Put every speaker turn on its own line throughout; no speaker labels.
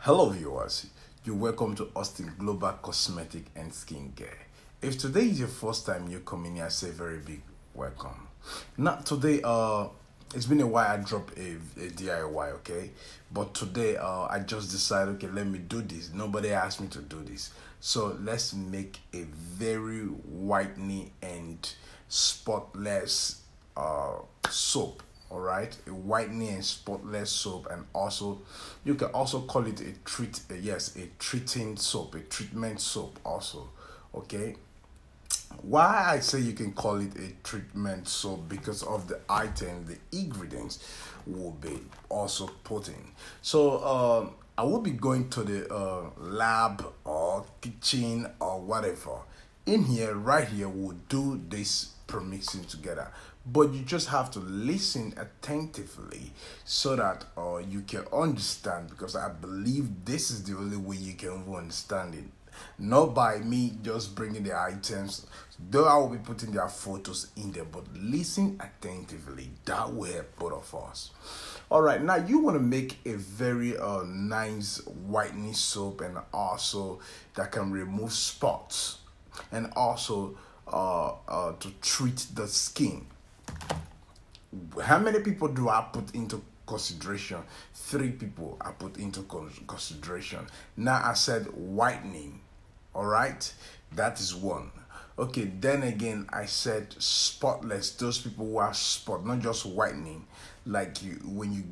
Hello viewers, you're welcome to Austin Global Cosmetic and Skincare. If today is your first time you coming here, I say very big welcome. Now today it's been a while I dropped a DIY, okay? But today I just decided, okay, let me do this. Nobody asked me to do this. So let's make a very whitening and spotless soap. All right, a whitening and spotless soap, and also you can also call it a a treating soap, a treatment soap also. Okay, why I say you can call it a treatment soap, because of the item, the ingredients will be also put in. So I will be going to the lab or kitchen or whatever. In here, right here, we'll do this premixing together, but you just have to listen attentively so that you can understand, because I believe this is the only way you can understand it, not by me just bringing the items, though I will be putting their photos in there, but listen attentively. That will help both of us. All right, now you want to make a very nice whitening soap, and also that can remove spots, and also to treat the skin. How many people do I put into consideration? 3 people I put into consideration. Now I said whitening. All right, that is 1. Okay, then again I said spotless. Those people who have spot, not just whitening. Like when you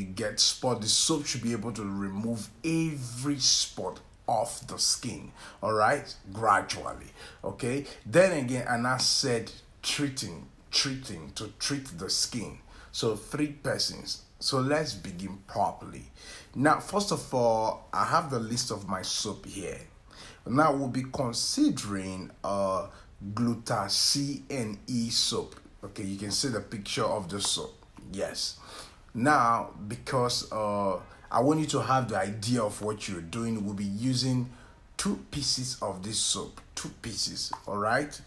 get spot, the soap should be able to remove every spot off the skin. All right, gradually. Okay, then again, and I said treating to treat the skin. So 3 persons. So let's begin properly. Now, first of all, I have the list of my soap here. Now we'll be considering glutacene soap. Okay, you can see the picture of the soap. Yes. Now, because I want you to have the idea of what you're doing, we'll be using 2 pieces of this soap. 2 pieces. All right.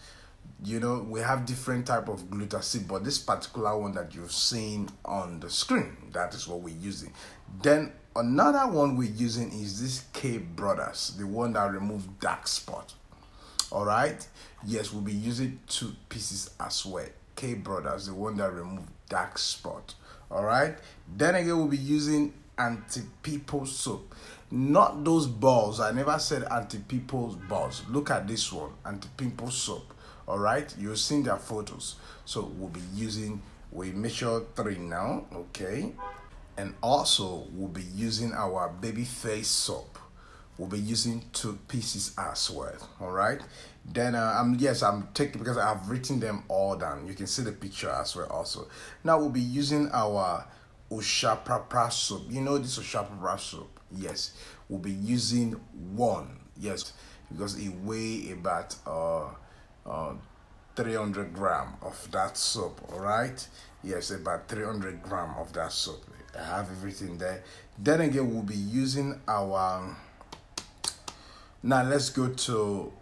You know, we have different type of glutacene, but this particular one that you've seen on the screen, that is what we're using. Then another one we're using is this K Brothers, the one that removes dark spot. All right, yes, we'll be using 2 pieces as well. K Brothers, the one that removes dark spot. All right, then again we'll be using anti-pimple soap, not those balls. I never said anti-pimple balls. Look at this one, anti-pimple soap. All right, you've seen their photos. So we'll be using, we measure 3 now, okay? And also we'll be using our baby face soap. We'll be using 2 pieces as well. All right, then I'm taking, because I've written them all down. You can see the picture as well also. Now we'll be using our Oshapapa soap. You know this Oshapapa soap? Yes, we'll be using 1. Yes, because it weighs about 300 gram of that soap. All right, yes, about 300 gram of that soap. I have everything there. Then again, we'll be using our, now let's go to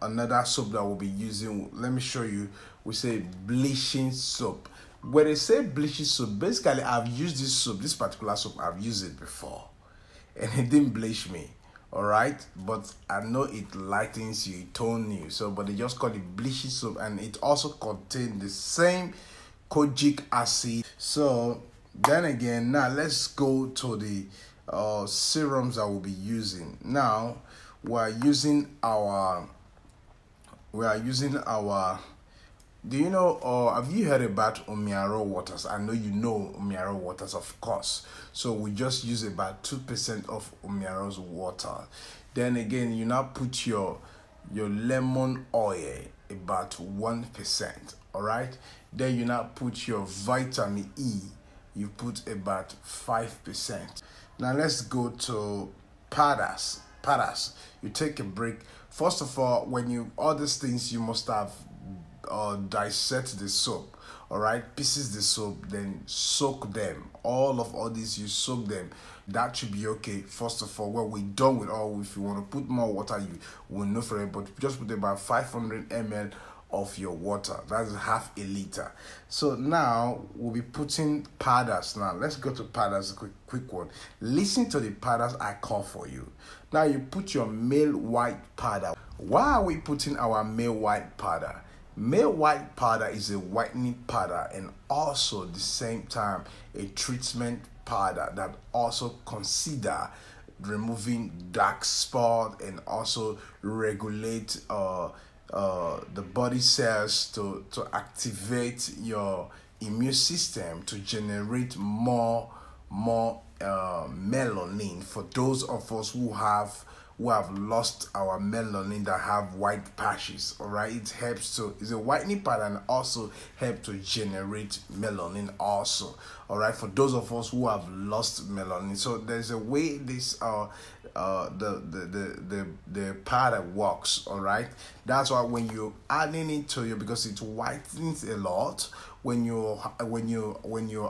another soap that we'll be using. Let me show you. We say bleaching soap. When they say bleaching soap, basically I've used this soap, this particular soap, I've used it before, and it didn't bleach me. All right, but I know it lightens you, it tones you. So, but they just call it bleaching soap, and it also contains the same kojic acid. So then again, now let's go to the serums that we'll be using. Now we are using our. Do you know, or have you heard about Omiaro waters? I know you know Omiaro waters, of course. So we just use about 2% of Omiaro's water. Then again, you now put your lemon oil, about 1%. All right. Then you now put your vitamin E. You put about 5%. Now let's go to powders. You take a break. First of all, when you all these things, you must have dissect the soap. All right, pieces the soap, then soak them. All these, you soak them. That should be okay. First of all, when we're done with all, if you want to put more water, you will know for it, but just put about 500 ml of your water. That's half a liter. So now we'll be putting powders. Now let's go to powders. Quick one. Listen to the powders I call for you. Now you put your male white powder. Why are we putting our male white powder? Male white powder is a whitening powder and also at the same time a treatment powder that also consider removing dark spot and also regulate the body cells to activate your immune system to generate more melanin for those of us who have lost our melanin, that have white patches. All right, it helps to, it's a whitening powder and also help to generate melanin also. All right, for those of us who have lost melanin, so there's a way this the powder works. All right, that's why when you're adding it to you, because it whitens a lot, when you're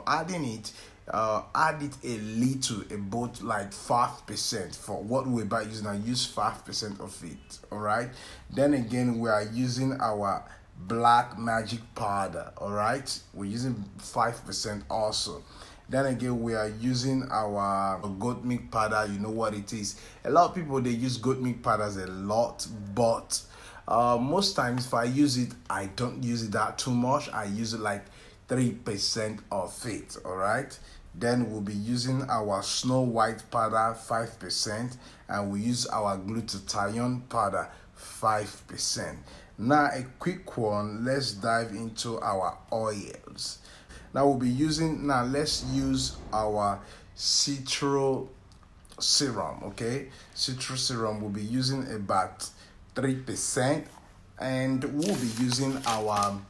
adding it, add it a little, about like 5% for what we're about using. I use 5% of it. All right, then again we are using our black magic powder. All right, we're using 5% also. Then again we are using our goat milk powder. You know what it is. A lot of people, they use goat milk powders a lot, but most times if I use it, I don't use it that too much. I use it like 3% of it. All right, then we'll be using our snow white powder 5%, and we use our glutathione powder 5%. Now a quick one, let's dive into our oils. Now we'll be using, now let's use our citro serum. Okay, citro serum we'll be using about 3%, and we'll be using our,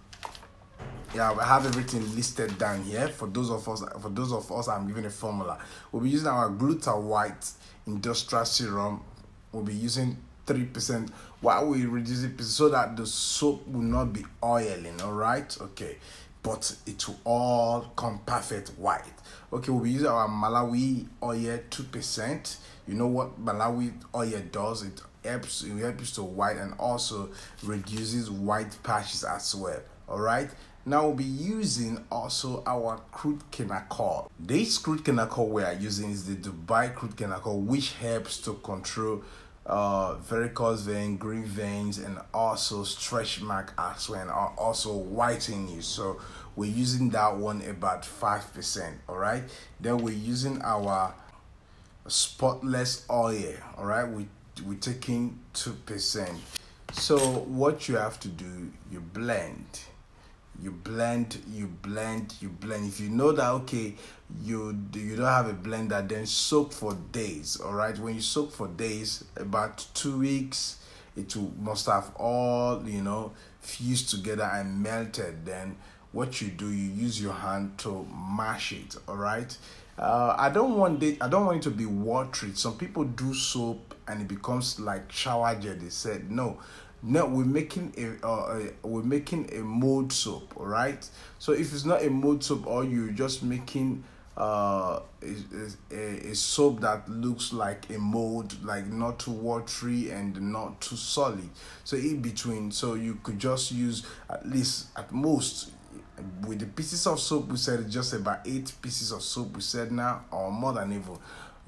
yeah, we have everything listed down here. For those of us, I'm giving a formula. We'll be using our Gluta White Industrial Serum. We'll be using 3%. Why we reduce it? So that the soap will not be oiling. All right, okay, but it will all come perfect white. Okay, we'll be using our Malawi oil 2%. You know what Malawi oil does? It helps to white and also reduces white patches as well. All right. Now we'll be using also our crude kinacol. This crude kinacol we are using is the Dubai crude kinacol, which helps to control varicose vein, green veins, and also stretch mark as well, and also whitening you. So we're using that one about 5%. All right. Then we're using our Spotless oil. All right. We're taking 2%. So what you have to do, you blend. If you know that, okay, you don't have a blender, then soak for days. All right, when you soak for days, about 2 weeks, it must have all fused together and melted. Then what you do, you use your hand to mash it. All right. I don't want it to be watery. Some people do soap and it becomes like shower gel. They said no, we're making a mold soap. All right. So if it's not a mold soap, or you're just making a soap that looks like a mold, like not too watery and not too solid, so in between, so you could just use at most with the pieces of soap we said, just about 8 pieces of soap we said now, or more than even.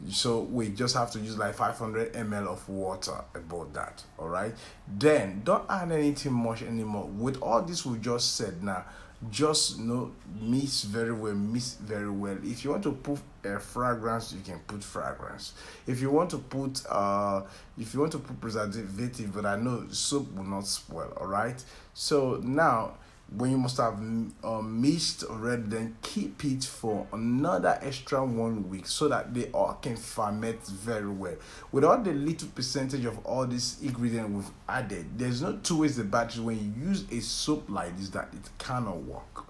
So we just have to use like 500 ml of water, about that. All right, then don't add anything much anymore. With all this we just said now, just mix very well. If you want to put fragrance, you can put fragrance. If you want to put preservative, but I know soap will not spoil. All right, so now when you must have mixed already, then keep it for another extra 1 week so that they all can ferment very well. Without the little percentage of all this ingredient we've added, there's no two ways about it. When you use a soap like this, that it cannot work.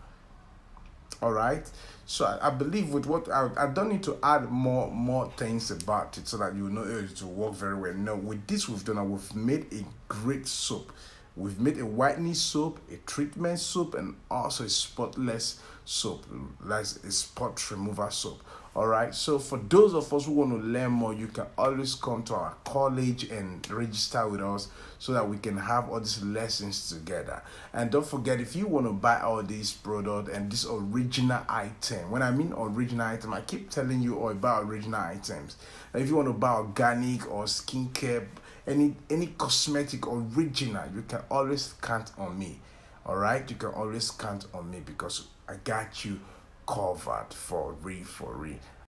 All right, so I believe with what I don't need to add more things about it so that you know it will work very well. No, with this we've made a great soap. We've made a whitening soap, a treatment soap, and also a spotless soap, like a spot remover soap. All right. So for those of us who want to learn more, you can always come to our college and register with us so that we can have all these lessons together. And don't forget, if you want to buy all these products and this original item, when I mean original item, I keep telling you all about original items. If you want to buy organic or skincare, any cosmetic original, you can always count on me. All right, you can always count on me because I got you covered for real, for real.